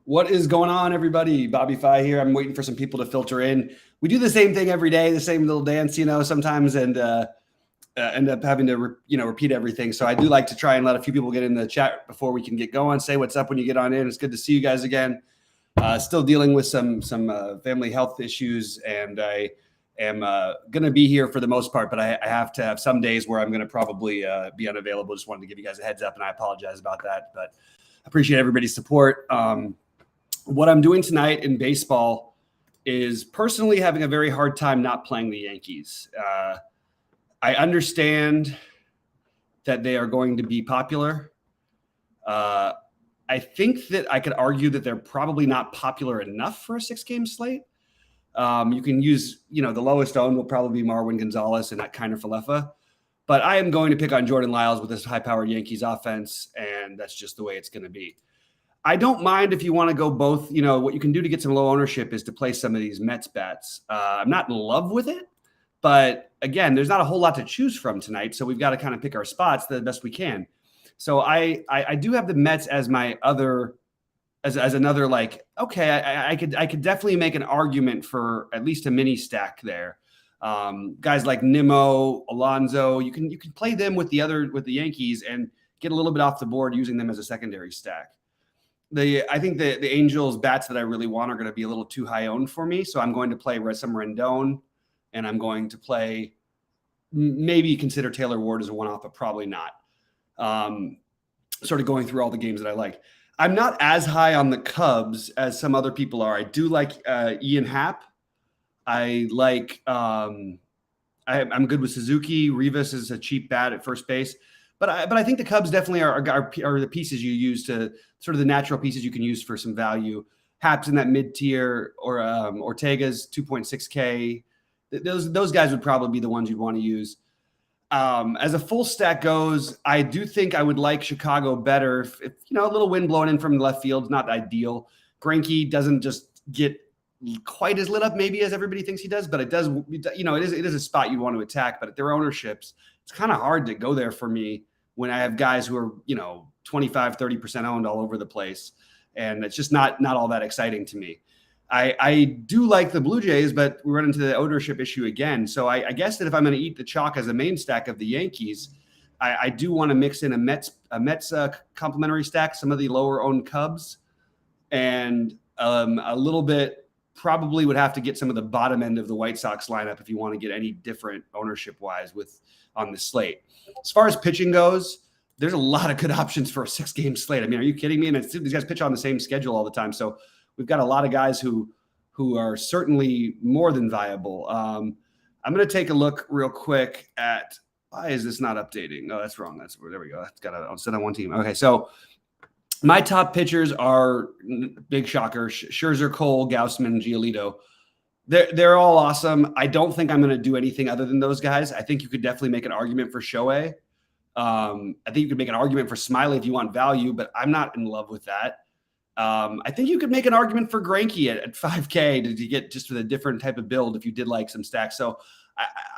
What is going on, everybody? Bobby Fi here. I'm waiting for some people to filter in. We do the same thing every day, the same little dance, sometimes, and end up having to, repeat everything. So I do like to try and let a few people get in the chat before we can get going. Say what's up when you get on in. It's good to see you guys again. Still dealing with some family health issues, and I am going to be here for the most part, but I have to have some days where I'm going to probably be unavailable. Just wanted to give you guys a heads up, and I apologize about that, but I appreciate everybody's support. What I'm doing tonight in baseball is personally having a very hard time not playing the Yankees. I understand that they are going to be popular. I think that I could argue that they're probably not popular enough for a 6-game slate. You can use, the lowest owned will probably be Marwin Gonzalez and that kind of Falefa. But I am going to pick on Jordan Lyles with this high-powered Yankees offense, and that's just the way it's going to be. I don't mind if you want to go both. What you can do to get some low ownership is to play some of these Mets bats. I'm not in love with it, but again, there's not a whole lot to choose from tonight, so we've got to kind of pick our spots the best we can. So I do have the Mets as my other, as another, like, okay, I could definitely make an argument for at least a mini stack there. Guys like Nimmo, Alonso, you can play them with the Yankees and get a little bit off the board using them as a secondary stack. I think the Angels bats that I really want are going to be a little too high owned for me. So I'm going to play some Rendon, and I'm going to play, maybe consider Taylor Ward as a one-off, but probably not. Sort of going through all the games that I like. I'm not as high on the Cubs as some other people are. I do like Ian Happ. I like I'm good with Suzuki. Rivas is a cheap bat at first base. But I think the Cubs definitely are the pieces you use to sort of the natural pieces you can use for some value. Haps in that mid tier, or Ortega's 2.6K. Those guys would probably be the ones you'd want to use. As a full stack goes, I do think I would like Chicago better. If a little wind blowing in from the left field is not ideal. Greinke doesn't just get quite as lit up maybe as everybody thinks he does, but it does. It is a spot you want to attack. But at their ownerships, it's kind of hard to go there for me when I have guys who are 25, 30% owned all over the place, and it's just not all that exciting to me. I do like the Blue Jays, but we run into the ownership issue again. So I guess that if I'm going to eat the chalk as a main stack of the Yankees, I do want to mix in a Mets complementary stack, some of the lower owned Cubs, and a little bit. Probably would have to get some of the bottom end of the White Sox lineup if you want to get any different ownership wise on the slate. As far as pitching goes, there's a lot of good options for a 6-game slate. I mean, are you kidding me? And these guys pitch on the same schedule all the time. So we've got a lot of guys who are certainly more than viable. I'm going to take a look real quick at, why is this not updating? Oh, that's wrong. There we go. It's got to set on one team. Okay. So my top pitchers are, big shocker, Scherzer, Cole, Gausman, Giolito. They're all awesome. I don't think I'm going to do anything other than those guys. I think you could definitely make an argument for Shohei. I think you could make an argument for Smiley if you want value, but I'm not in love with that. I think you could make an argument for Greinke at 5K to get just with a different type of build if you did like some stacks. So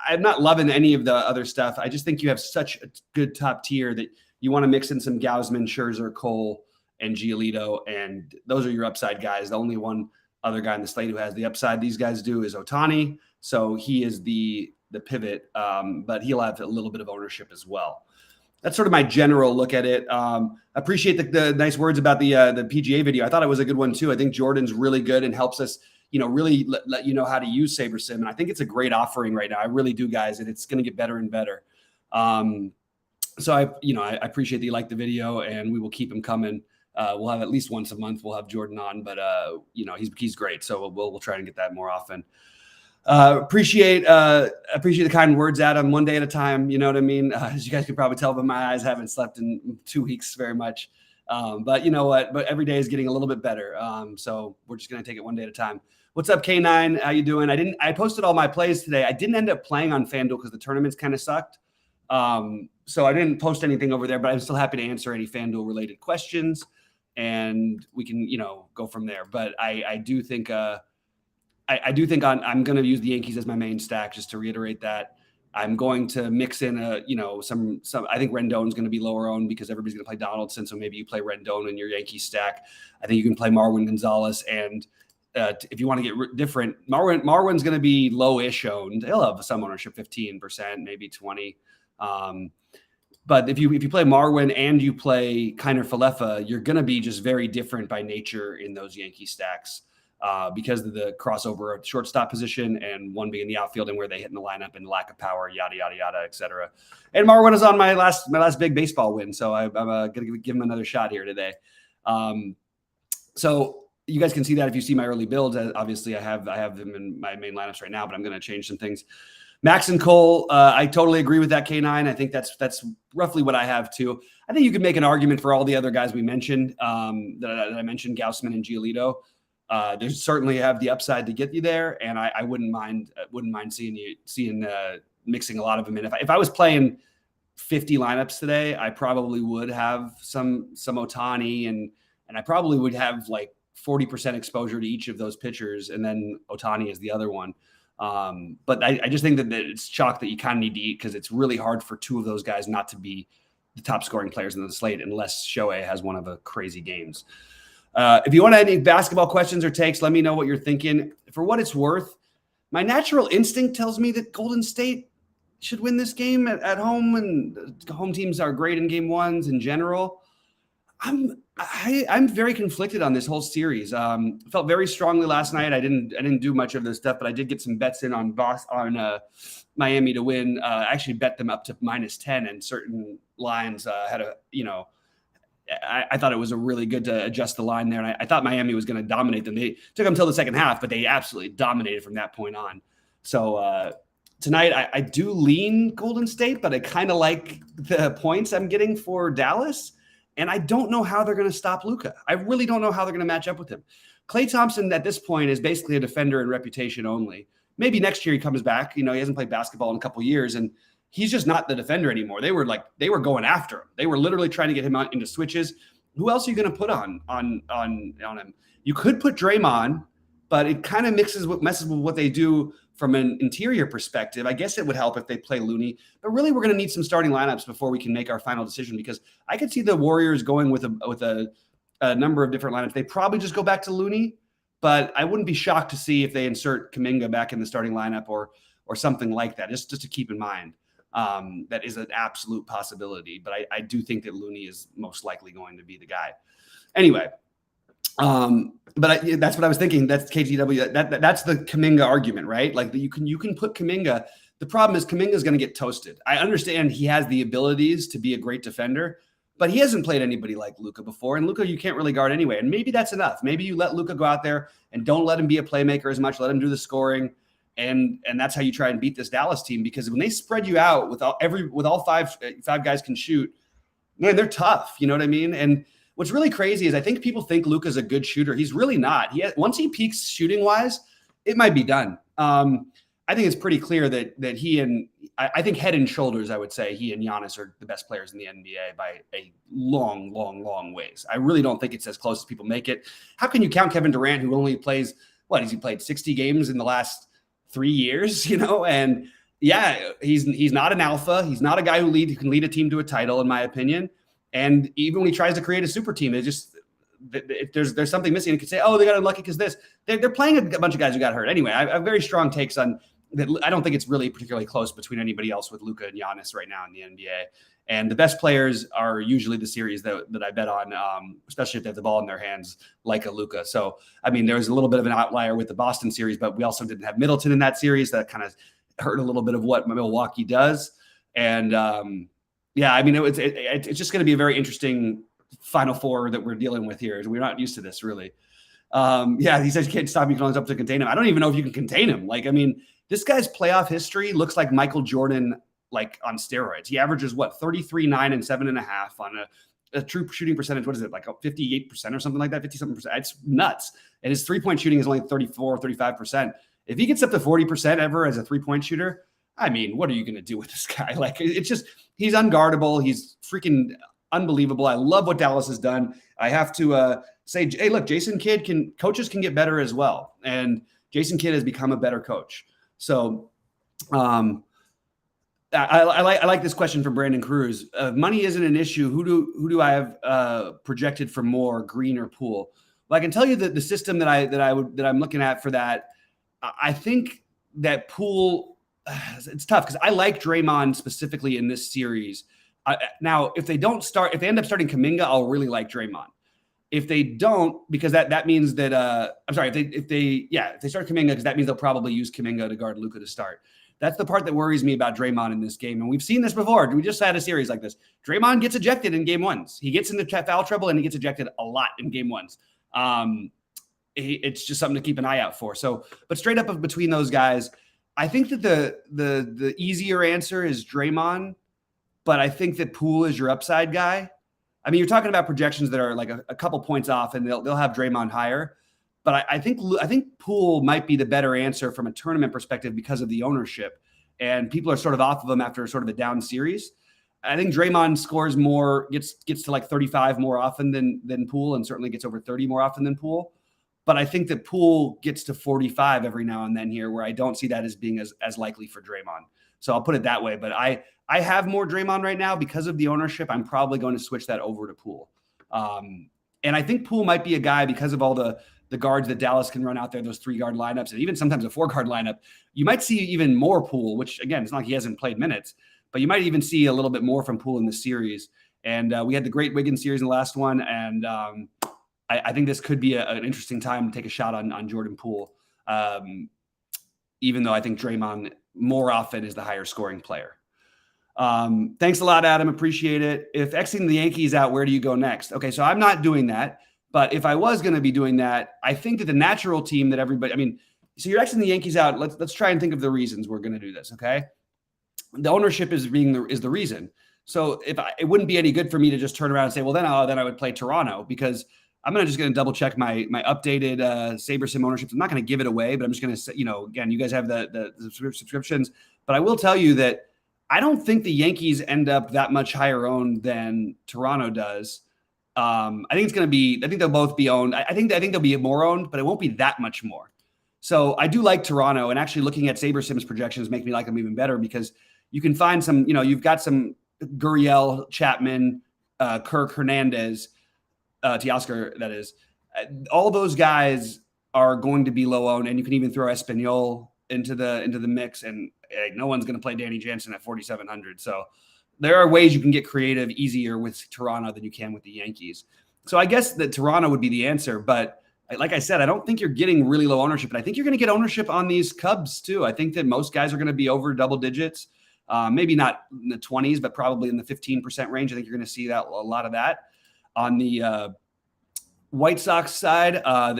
I'm not loving any of the other stuff. I just think you have such a good top tier that you want to mix in some Gausman, Scherzer, Cole, and Giolito, and those are your upside guys. The only one other guy in the slate who has the upside these guys do is Ohtani. So he is the pivot, but he'll have a little bit of ownership as well. That's sort of my general look at it. Appreciate the nice words about the PGA video. I thought it was a good one too. I think Jordan's really good and helps us, really let you know how to use SaberSim. And I think it's a great offering right now. I really do, guys, and it's going to get better and better. So I appreciate that you like the video, and we will keep them coming. We'll have at least once a month. We'll have Jordan on, but he's great. So we'll try and get that more often. Appreciate the kind words, Adam. One day at a time. You know what I mean? As you guys can probably tell, but my eyes haven't slept in 2 weeks very much. But you know what? But every day is getting a little bit better. So we're just gonna take it one day at a time. What's up, K9? How you doing? I posted all my plays today. I didn't end up playing on FanDuel because the tournaments kind of sucked. So I didn't post anything over there, but I'm still happy to answer any FanDuel related questions, and we can, go from there. But I do think I'm going to use the Yankees as my main stack, just to reiterate that. I'm going to mix in some. I think Rendon's going to be lower owned because everybody's going to play Donaldson. So maybe you play Rendon in your Yankee stack. I think you can play Marwin Gonzalez. And if you want to get different, Marwin's going to be low-ish owned. He'll have some ownership, 15%, maybe 20. But if you play Marwin and you play Kiner Falefa, you're going to be just very different by nature in those Yankee stacks. Because of the crossover of shortstop position and one being in the outfield and where they hit in the lineup and lack of power, yada, yada, yada, et cetera. And Marwin is on my last big baseball win. So I'm going to give him another shot here today. So you guys can see that if you see my early builds. Obviously, I have them in my main lineups right now, but I'm going to change some things. Max and Cole, I totally agree with that K9. I think that's roughly what I have too. I think you could make an argument for all the other guys we mentioned that I mentioned, Gausman and Giolito. They certainly have the upside to get you there, and I wouldn't mind seeing mixing a lot of them in. If I was playing 50 lineups today, I probably would have some Ohtani, and I probably would have like 40% exposure to each of those pitchers, and then Ohtani is the other one. But I just think that it's chalk that you kind of need to eat because it's really hard for two of those guys not to be the top scoring players in the slate unless Shohei has one of the crazy games. If you want any basketball questions or takes, let me know what you're thinking. For what it's worth, my natural instinct tells me that Golden State should win this game at home, and home teams are great in game ones in general. I'm very conflicted on this whole series. Felt very strongly last night. I didn't do much of this stuff, but I did get some bets in on Miami to win. I actually bet them up to -10, and certain lines had I thought it was a really good to adjust the line there. And I thought Miami was going to dominate them. They took them until the second half, but they absolutely dominated from that point on. So tonight I do lean Golden State, but I kind of like the points I'm getting for Dallas. And I don't know how they're going to stop Luka. I really don't know how they're going to match up with him. Klay Thompson at this point is basically a defender in reputation only. Maybe next year he comes back. He hasn't played basketball in a couple of years, and he's just not the defender anymore. They were going after him. They were literally trying to get him out into switches. Who else are you going to put on him? You could put Draymond, but it kind of messes with what they do from an interior perspective. I guess it would help if they play Looney, but really we're going to need some starting lineups before we can make our final decision, because I could see the Warriors going with a number of different lineups. They probably just go back to Looney, but I wouldn't be shocked to see if they insert Kuminga back in the starting lineup or something like that, just to keep in mind. That is an absolute possibility, but I do think that Looney is most likely going to be the guy. Anyway, that's what I was thinking. That's KGW. That's the Kuminga argument, right? Like you can put Kuminga. The problem is Kuminga is going to get toasted. I understand he has the abilities to be a great defender, but he hasn't played anybody like Luka before, and Luka you can't really guard anyway. And maybe that's enough. Maybe you let Luka go out there and don't let him be a playmaker as much. Let him do the scoring. And that's how you try and beat this Dallas team, because when they spread you out with all five guys can shoot, man, they're tough. You know what I mean? And what's really crazy is I think people think Luka's a good shooter. He's really not. Once he peaks shooting wise, it might be done. I think it's pretty clear that he and I think head and shoulders, I would say he and Giannis are the best players in the NBA by a long, long, long ways. I really don't think it's as close as people make it. How can you count Kevin Durant, who only plays, has he played 60 games in the last 3 years, and yeah, he's not an alpha. He's not a guy who can lead a team to a title, in my opinion. And even when he tries to create a super team, there's something missing. You could say, oh, they got unlucky because they're playing a bunch of guys who got hurt. Anyway, I have very strong takes on that. I don't think it's really particularly close between anybody else with Luka and Giannis right now in the NBA. And the best players are usually the series that I bet on, especially if they have the ball in their hands, like a Luka. So, I mean, there was a little bit of an outlier with the Boston series, but we also didn't have Middleton in that series. That kind of hurt a little bit of what Milwaukee does. And yeah, I mean, it's just going to be a very interesting Final Four that we're dealing with here. We're not used to this, really. Yeah, he says you can't stop. You can only up to contain him. I don't even know if you can contain him. This guy's playoff history looks like Michael Jordan, on steroids. He averages 33, 9, and 7.5 on a true shooting percentage. What is it? 58% or something like that, 50-something%. It's nuts. And his 3-point shooting is only 34, 35%. If he gets up to 40% ever as a 3-point shooter, I mean, what are you going to do with this guy? It's just, he's unguardable. He's freaking unbelievable. I love what Dallas has done. I have to say, hey, look, Jason Kidd coaches can get better as well. And Jason Kidd has become a better coach. So, I like this question from Brandon Cruz. Money isn't an issue. Who do I have projected for more, Green or Poole? Well, I can tell you that the system that I'm looking at for that, I think that Poole, it's tough because I like Draymond specifically in this series. Now, if they end up starting Kuminga, I'll really like Draymond. If they don't, because that means that I'm sorry, if they start Kuminga, because that means they'll probably use Kuminga to guard Luka to start. That's the part that worries me about Draymond in this game. And we've seen this before. We just had a series like this. Draymond gets ejected in game ones. He gets into foul trouble and he gets ejected a lot in game ones. It's just something to keep an eye out for. So, but straight up between those guys, I think that the easier answer is Draymond, but I think that Poole is your upside guy. I mean, you're talking about projections that are like a couple points off, and they'll have Draymond higher. But I think Poole might be the better answer from a tournament perspective because of the ownership, and people are sort of off of him after sort of a down series. I think Draymond scores more, gets to like 35 more often than Poole, and certainly gets over 30 more often than Poole. But I think that Poole gets to 45 every now and then here, where I don't see that as being as likely for Draymond. So I'll put it that way. But I have more Draymond right now because of the ownership. I'm probably going to switch that over to Poole. And I think Poole might be a guy because of all the guards that Dallas can run out there, those 3-guard lineups, and even sometimes a 4-guard lineup. You might see even more Poole, which again, it's not like he hasn't played minutes, but you might even see a little bit more from Poole in this series. And we had the great Wiggins series in the last one. And I think this could be an interesting time to take a shot on Jordan Poole, even though I think Draymond more often is the higher scoring player. Thanks a lot, Adam. Appreciate it. If Xing the Yankees out, where do you go next? Okay, so I'm not doing that. But if I was going to be doing that, I think that the natural team that everybody, I mean, so you're Xing the Yankees out. Let's try and think of the reasons we're going to do this. Okay. The ownership is the reason. So it wouldn't be any good for me to just turn around and say, well, then I would play Toronto, because I'm going to double check my updated SaberSim ownership. I'm not going to give it away, but I'm just going to say, again, you guys have the subscriptions, but I will tell you that I don't think the Yankees end up that much higher owned than Toronto does. I think they'll both be owned. I think they'll be more owned, but it won't be that much more. So I do like Toronto, and actually looking at SaberSim's projections make me like them even better, because you can find some, you've got some Gurriel, Chapman, Kirk, Hernandez, Teoscar, that is. All those guys are going to be low owned, and you can even throw Espanyol into the mix, and no one's going to play Danny Jansen at 4,700. So there are ways you can get creative easier with Toronto than you can with the Yankees. So I guess that Toronto would be the answer. But like I said, I don't think you're getting really low ownership. And I think you're going to get ownership on these Cubs too. I think that most guys are going to be over double digits, maybe not in the 20s, but probably in the 15% range. I think you're going to see that a lot of that. On the White Sox side,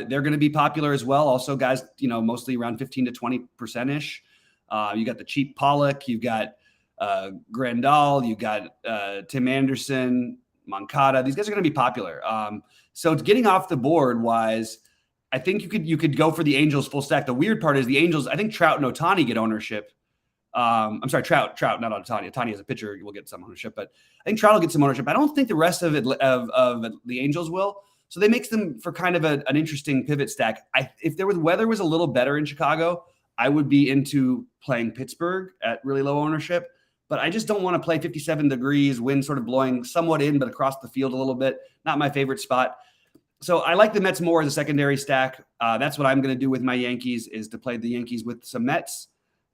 they're going to be popular as well. Also, guys, mostly around 15 to 20%-ish. You got the cheap Pollock. You've got Grandal, you got Tim Anderson, Moncada. These guys are going to be popular. So it's getting off the board wise. I think you could go for the Angels full stack. The weird part is the Angels, I think Trout and Ohtani get ownership. I'm sorry, Trout, not Ohtani. Ohtani as a pitcher will get some ownership, but I think Trout will get some ownership. I don't think the rest of the Angels will. So they makes them for kind of an interesting pivot stack. If weather was a little better in Chicago, I would be into playing Pittsburgh at really low ownership. But I just don't want to play 57 degrees, wind sort of blowing somewhat in, but across the field a little bit. Not my favorite spot. So I like the Mets more as a secondary stack. That's what I'm going to do with my Yankees, is to play the Yankees with some Mets.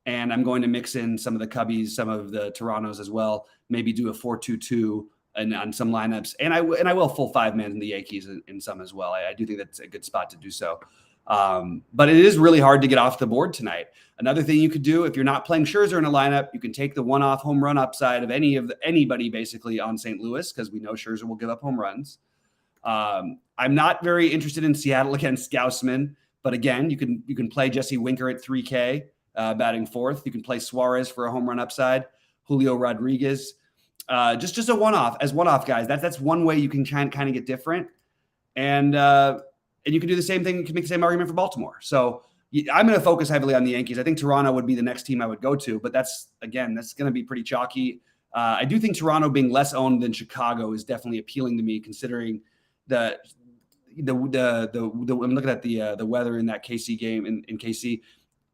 And I'm going to mix in some of the Cubbies, some of the Torontos as well. Maybe do a 4-2-2 on some lineups. And I will full 5-man in the Yankees in some as well. I do think that's a good spot to do so. But it is really hard to get off the board tonight. Another thing you could do, if you're not playing Scherzer in a lineup, you can take the one-off home run upside of anybody basically on St. Louis, because we know Scherzer will give up home runs. I'm not very interested in Seattle against Gausman, but again, you can play Jesse Winker at 3K, batting fourth. You can play Suarez for a home run upside, Julio Rodriguez, just a one-off guys. That's one way you can kind of get different. And you can do the same thing. You can make the same argument for Baltimore. So I'm going to focus heavily on the Yankees. I think Toronto would be the next team I would go to, but that's going to be pretty chalky. I do think Toronto being less owned than Chicago is definitely appealing to me, considering I'm looking at the weather in that KC game in KC.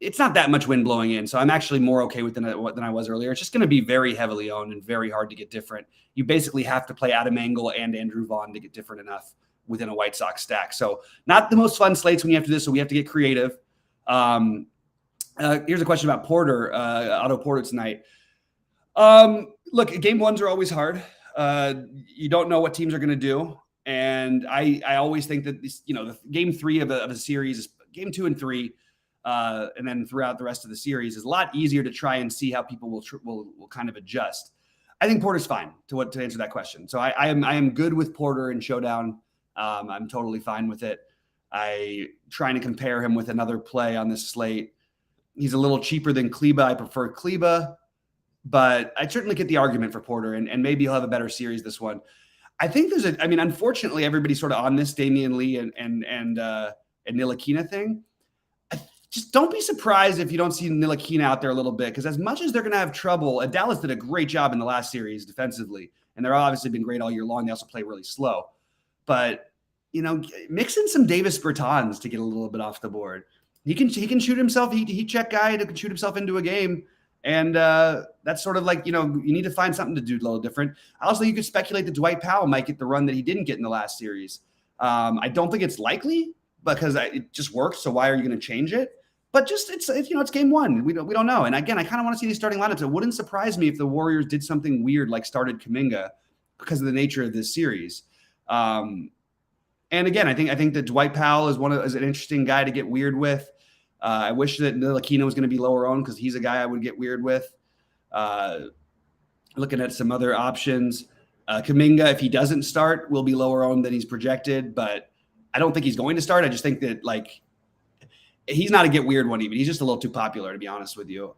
it's not that much wind blowing in. So I'm actually more okay with than I was earlier. It's just going to be very heavily owned and very hard to get different. You basically have to play Adam Engel and Andrew Vaughn to get different enough within a White Sox stack. So not the most fun slates when you have to do this. So we have to get creative. Here's a question about Porter, Otto Porter tonight. Look, game ones are always hard. You don't know what teams are going to do. And I always think that this, the game 3 of a series is game 2 and 3. And then throughout the rest of the series is a lot easier to try and see how people will kind of adjust. I think Porter's fine to answer that question. So I am good with Porter in Showdown. I'm totally fine with it. Trying to compare him with another play on this slate. He's a little cheaper than Kleba. I prefer Kleba, but I certainly get the argument for Porter, and maybe he'll have a better series this one. I think unfortunately, everybody's sort of on this Damian Lee and Ntilikina thing. Just don't be surprised if you don't see Ntilikina out there a little bit, because as much as they're going to have trouble, Dallas did a great job in the last series defensively, and they're obviously been great all year long. They also play really slow. But, mix in some Davis Bertans to get a little bit off the board. He can shoot himself. He check guy that can shoot himself into a game. And that's sort of like, you need to find something to do a little different. Also, you could speculate that Dwight Powell might get the run that he didn't get in the last series. I don't think it's likely because it just works. So why are you going to change it? But just it's game 1. We don't know. And again, I kind of want to see these starting lineups. It wouldn't surprise me if the Warriors did something weird like started Kuminga because of the nature of this series. And again, I think that Dwight Powell is an interesting guy to get weird with. I wish that Ntilikina was going to be lower owned because he's a guy I would get weird with. Looking at some other options, Kuminga, if he doesn't start, will be lower owned than he's projected, but I don't think he's going to start. I just think that he's not a get weird one even. He's just a little too popular, to be honest with you.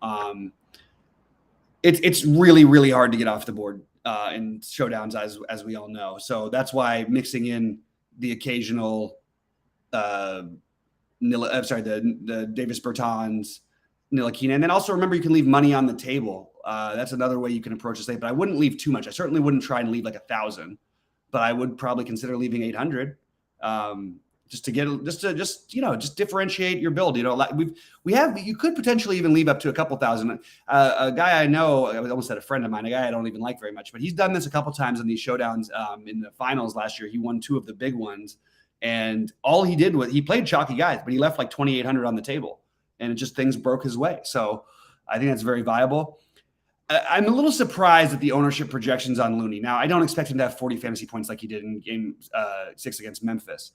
It's really, really hard to get off the board in showdowns, as we all know. So that's why mixing in the occasional the Davis Bertans, Ntilikina. And then also remember, you can leave money on the table. That's another way you can approach the slate, but I wouldn't leave too much. I certainly wouldn't try and leave like 1,000, but I would probably consider leaving 800. Just to differentiate your build. You could potentially even leave up to a couple thousand. A guy I know, I almost said a friend of mine, a guy I don't even like very much, but he's done this a couple times in these showdowns. In the finals last year, he won 2 of the big ones, and all he did was he played chalky guys, but he left like 2,800 on the table, and things broke his way. So I think that's very viable. I'm a little surprised at the ownership projections on Looney. Now, I don't expect him to have 40 fantasy points like he did in game 6 against Memphis.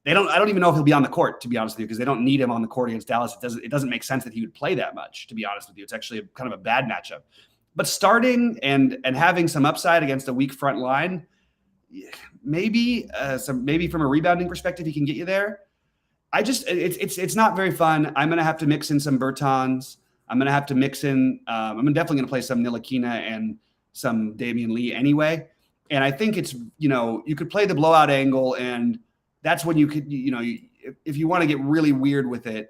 I don't even know if he'll be on the court, to be honest with you, because they don't need him on the court against Dallas. It doesn't make sense that he would play that much, to be honest with you. It's actually kind of a bad matchup. But starting and having some upside against a weak front line, maybe from a rebounding perspective, he can get you there. It's not very fun. I'm going to have to mix in some Bertans. I'm going to have to mix in. I'm definitely going to play some Ntilikina and some Damian Lee anyway. And I think it's you could play the blowout angle, and that's when you could if you want to get really weird with it.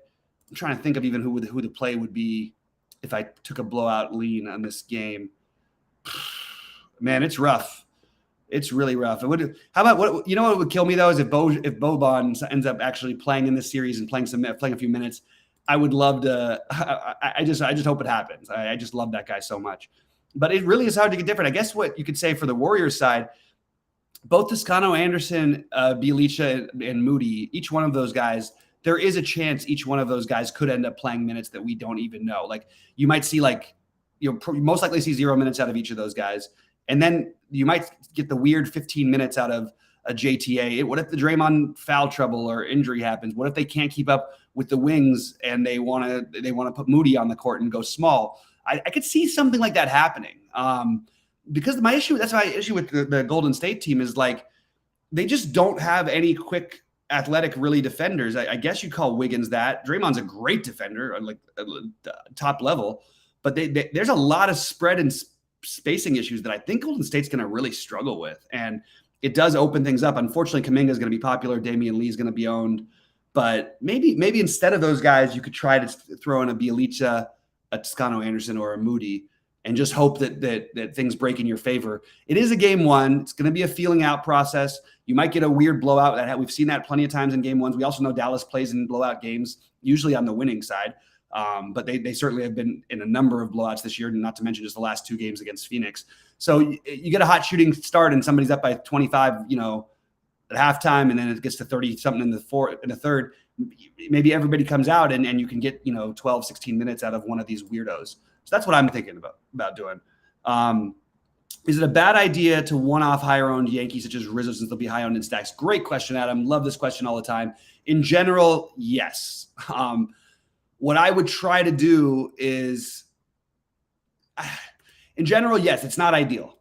I'm trying to think of even who the play would be if I took a blowout lean on this game. Man, it's rough. It's really rough. How about what would kill me though is if Boban ends up actually playing in this series and playing a few minutes. I would love to. I just hope it happens. I just love that guy so much. But it really is hard to get different. I guess what you could say for the Warriors side, both Toscano, Anderson, Bjelica, and Moody, each one of those guys, there is a chance each one of those guys could end up playing minutes that we don't even know. Like you might see you'll most likely see 0 minutes out of each of those guys. And then you might get the weird 15 minutes out of a JTA. What if the Draymond foul trouble or injury happens? What if they can't keep up with the wings and they want to put Moody on the court and go small? I could see something like that happening. Because that's my issue with the Golden State team is they just don't have any quick, athletic, really defenders. I guess you'd call Wiggins that. Draymond's a great defender, top level, but there's a lot of spread and spacing issues that I think Golden State's going to really struggle with, and it does open things up. Unfortunately, Kuminga is going to be popular. Damian Lee is going to be owned, but maybe instead of those guys, you could try to throw in a Bjelica, a Toscano Anderson, or a Moody, and just hope that things break in your favor. It is a game 1. It's going to be a feeling out process. You might get a weird blowout. We've seen that plenty of times in game 1s. We also know Dallas plays in blowout games, usually on the winning side. But they certainly have been in a number of blowouts this year, not to mention just the last 2 games against Phoenix. So you get a hot shooting start and somebody's up by 25, at halftime, and then it gets to 30 something in the third. Maybe everybody comes out and you can get 12, 16 minutes out of one of these weirdos. So that's what I'm thinking about doing. Is it a bad idea to one-off higher-owned Yankees such as Rizzo since they'll be high-owned in stacks? Great question, Adam. Love this question all the time. In general, yes. What I would try to do is, in general, yes, it's not ideal.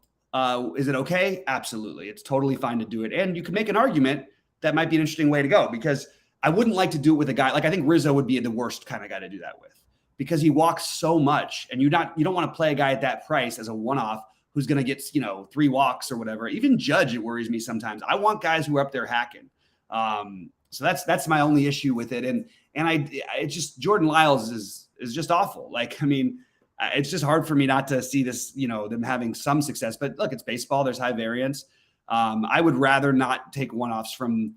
Is it okay? Absolutely. It's totally fine to do it. And you can make an argument that might be an interesting way to go, because I wouldn't like to do it with a guy. Like, I think Rizzo would be the worst kind of guy to do that with, because he walks so much, and you don't want to play a guy at that price as a one-off who's going to get, 3 walks or whatever. Even Judge, it worries me sometimes. I want guys who are up there hacking. So that's my only issue with it. And it's just, Jordan Lyles is just awful. Like, I mean, it's just hard for me not to see this, them having some success. But look, it's baseball. There's high variance. I would rather not take one-offs from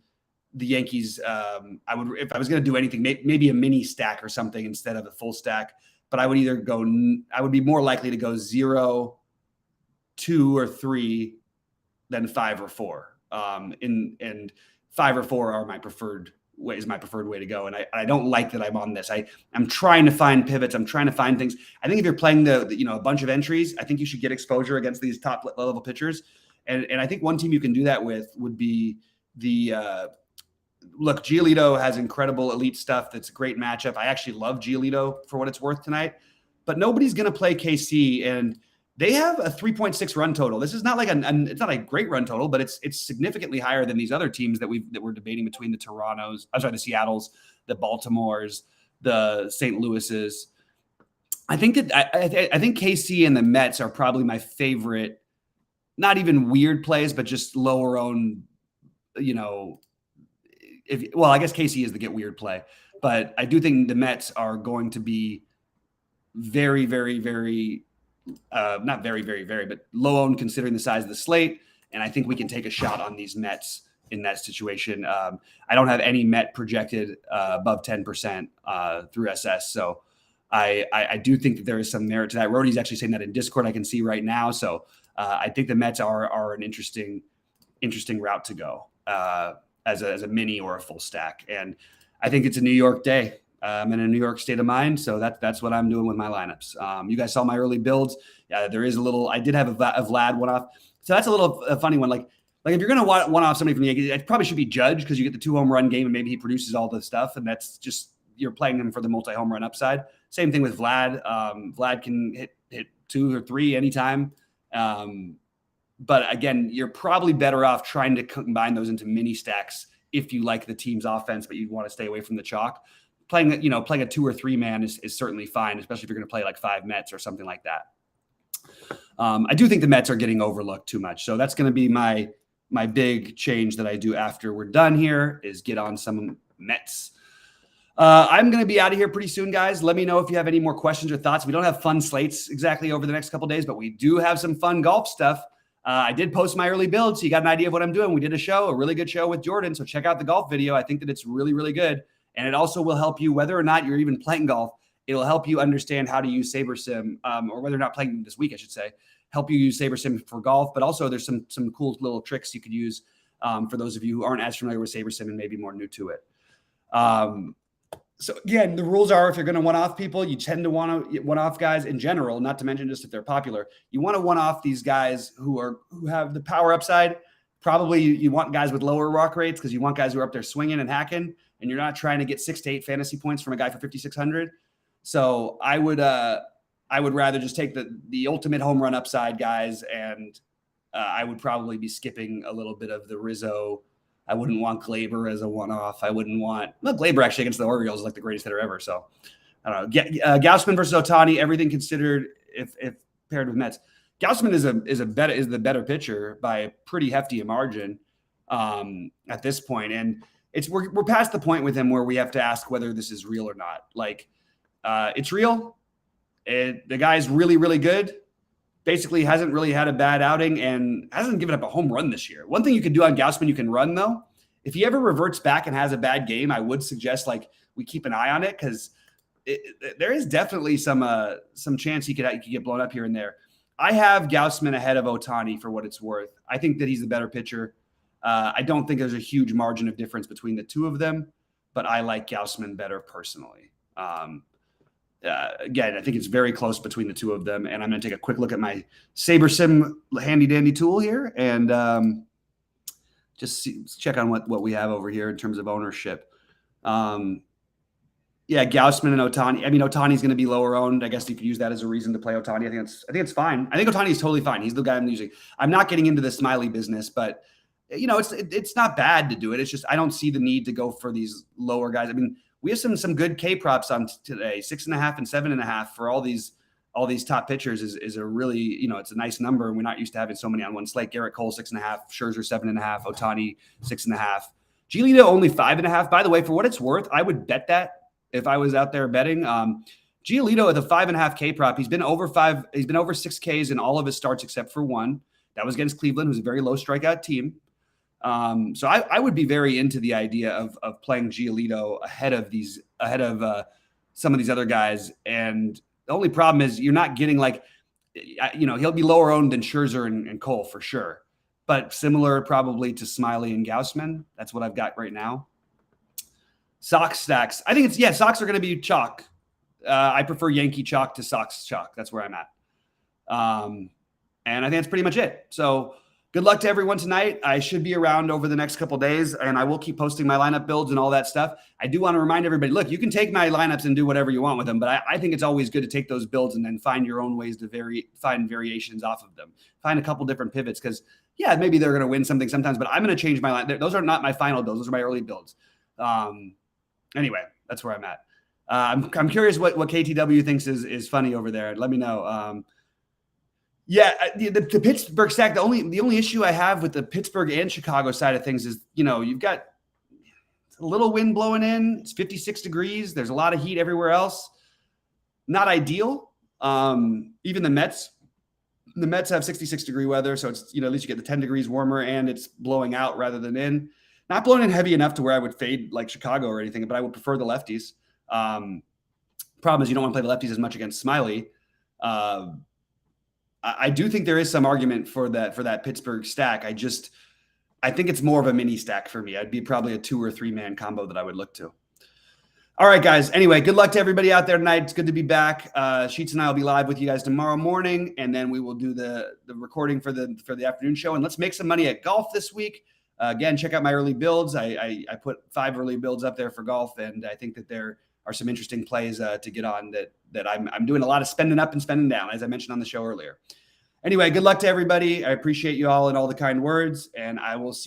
the Yankees. I would, if I was going to do anything, maybe a mini stack or something instead of a full stack. But I would I would be more likely to go 0, 2, or 3 than 5 or 4. And 5 or 4 are my preferred way to go. And I don't like that I'm on this. I'm trying to find pivots. I'm trying to find things. I think if you're playing a bunch of entries, I think you should get exposure against these top level pitchers. And I think one team you can do that with would be look, Giolito has incredible elite stuff. That's a great matchup. I actually love Giolito for what it's worth tonight, but nobody's going to play KC, and they have a 3.6 run total. This is not like it's not a great run total, but it's significantly higher than these other teams that we're debating between the the Seattles, the Baltimores, the St. Louis's. I think that I think KC and the Mets are probably my favorite, not even weird plays, but just lower owned, I guess KC is the get weird play, but I do think the Mets are going to be very, very, very, not very, very, very, but low owned considering the size of the slate. And I think we can take a shot on these Mets in that situation. I don't have any Met projected above 10% through SS. So I do think that there is some merit to that. Rhodey's actually saying that in Discord, I can see right now. So I think the Mets are an interesting route to go as a mini or a full stack. And I think it's a New York day. I'm in a New York state of mind. So that's what I'm doing with my lineups. You guys saw my early builds. There is I did have a Vlad one-off. So that's a funny one. Like if you're going to one-off somebody from the Yankees, it probably should be Judge, because you get the 2 home run game and maybe he produces all the stuff. And that's just, you're playing him for the multi-home run upside. Same thing with Vlad. Vlad can hit 2 or 3 anytime. But again, you're probably better off trying to combine those into mini stacks if you like the team's offense, but you want to stay away from the chalk. Playing a 2 or 3 man is certainly fine, especially if you're going to play like 5 Mets or something like that. I do think the Mets are getting overlooked too much. So that's going to be my big change that I do after we're done here, is get on some Mets. I'm going to be out of here pretty soon, guys. Let me know if you have any more questions or thoughts. We don't have fun slates exactly over the next couple of days, but we do have some fun golf stuff. I did post my early build, so you got an idea of what I'm doing. We did a really good show with Jordan, so check out the golf video. I think that it's really, really good. And it also will help you, whether or not you're even playing golf, it'll help you understand how to use SaberSim, or whether or not playing this week, I should say, help you use SaberSim for golf. But also there's some cool little tricks you could use for those of you who aren't as familiar with SaberSim and maybe more new to it. So again, the rules are, if you're going to one-off people, you tend to want to one-off guys in general, not to mention just if they're popular. You want to one-off these guys who have the power upside. Probably you want guys with lower walk rates, because you want guys who are up there swinging and hacking, and you're not trying to get 6 to 8 fantasy points from a guy for 5,600. So I would rather just take the ultimate home run upside guys, and I would probably be skipping a little bit of the Rizzo. I wouldn't want Glaber as a one-off. I wouldn't want Glaber actually against the Orioles is like the greatest hitter ever. So I don't know. Gausman versus Ohtani, everything considered, if paired with Mets, Gausman is the better pitcher by a pretty hefty margin at this point. And we're past the point with him where we have to ask whether this is real or not. Like it's real. The guy's really, really good. Basically hasn't really had a bad outing and hasn't given up a home run this year. One thing you can do on Gausman, you can run though. If he ever reverts back and has a bad game, I would suggest we keep an eye on it, because there is definitely some chance he could get blown up here and there. I have Gaussman ahead of Ohtani for what it's worth. I think that he's the better pitcher. I don't think there's a huge margin of difference between the two of them, but I like Gaussman better personally. Again, I think it's very close between the two of them. And I'm going to take a quick look at my SaberSim handy dandy tool here and just check on what we have over here in terms of ownership. Yeah, Gaussman and Ohtani. I mean, Ohtani's going to be lower owned. I guess you could use that as a reason to play Ohtani. I think it's fine. I think Ohtani is totally fine. He's the guy I'm using. I'm not getting into the Smiley business, but it's not bad to do it. It's just I don't see the need to go for these lower guys. I mean, we have some good K props on today. 6.5 and 7.5 for all these top pitchers is a really, it's a nice number. And we're not used to having so many on one slate. Garrett Cole 6.5, Scherzer 7.5, Ohtani 6.5, Giolito only 5.5. By the way, for what it's worth, I would bet that if I was out there betting. Giolito at the 5.5 K prop, he's been over 6 Ks in all of his starts except for one. That was against Cleveland, who's a very low strikeout team. So I would be very into the idea of playing Giolito ahead of some of these other guys. And the only problem is you're not getting he'll be lower owned than Scherzer and Cole for sure, but similar probably to Smiley and Gaussman. That's what I've got right now. Sox stacks. I think Sox are going to be chalk. I prefer Yankee chalk to Sox chalk. That's where I'm at. And I think that's pretty much it. So good luck to everyone tonight. I should be around over the next couple of days, and I will keep posting my lineup builds and all that stuff. I do want to remind everybody, look, you can take my lineups and do whatever you want with them, but I think it's always good to take those builds and then find your own ways to find variations off of them. Find a couple different pivots because, yeah, maybe they're going to win something sometimes, but I'm going to change my line. Those are not my final builds. Those are my early builds. Anyway, that's where I'm at. I'm curious what KTW thinks is funny over there. Let me know. The Pittsburgh stack. The only issue I have with the Pittsburgh and Chicago side of things is, you've got a little wind blowing in. It's 56 degrees. There's a lot of heat everywhere else. Not ideal. Even the Mets have 66 degree weather. So it's, at least you get the 10 degrees warmer and it's blowing out rather than in. Not blowing in heavy enough to where I would fade like Chicago or anything, but I would prefer the lefties. Problem is you don't want to play the lefties as much against Smiley. I do think there is some argument for that Pittsburgh stack. I think it's more of a mini stack for me. I'd be probably a 2 or 3 man combo that I would look to. All right, guys. Anyway, good luck to everybody out there tonight. It's good to be back. Sheets and I will be live with you guys tomorrow morning, and then we will do the recording for the afternoon show. And let's make some money at golf this week. Again, check out my early builds. I put 5 early builds up there for golf, and I think that there are some interesting plays to get on that I'm doing a lot of spending up and spending down, as I mentioned on the show earlier. Anyway, good luck to everybody. I appreciate you all and all the kind words, and I will see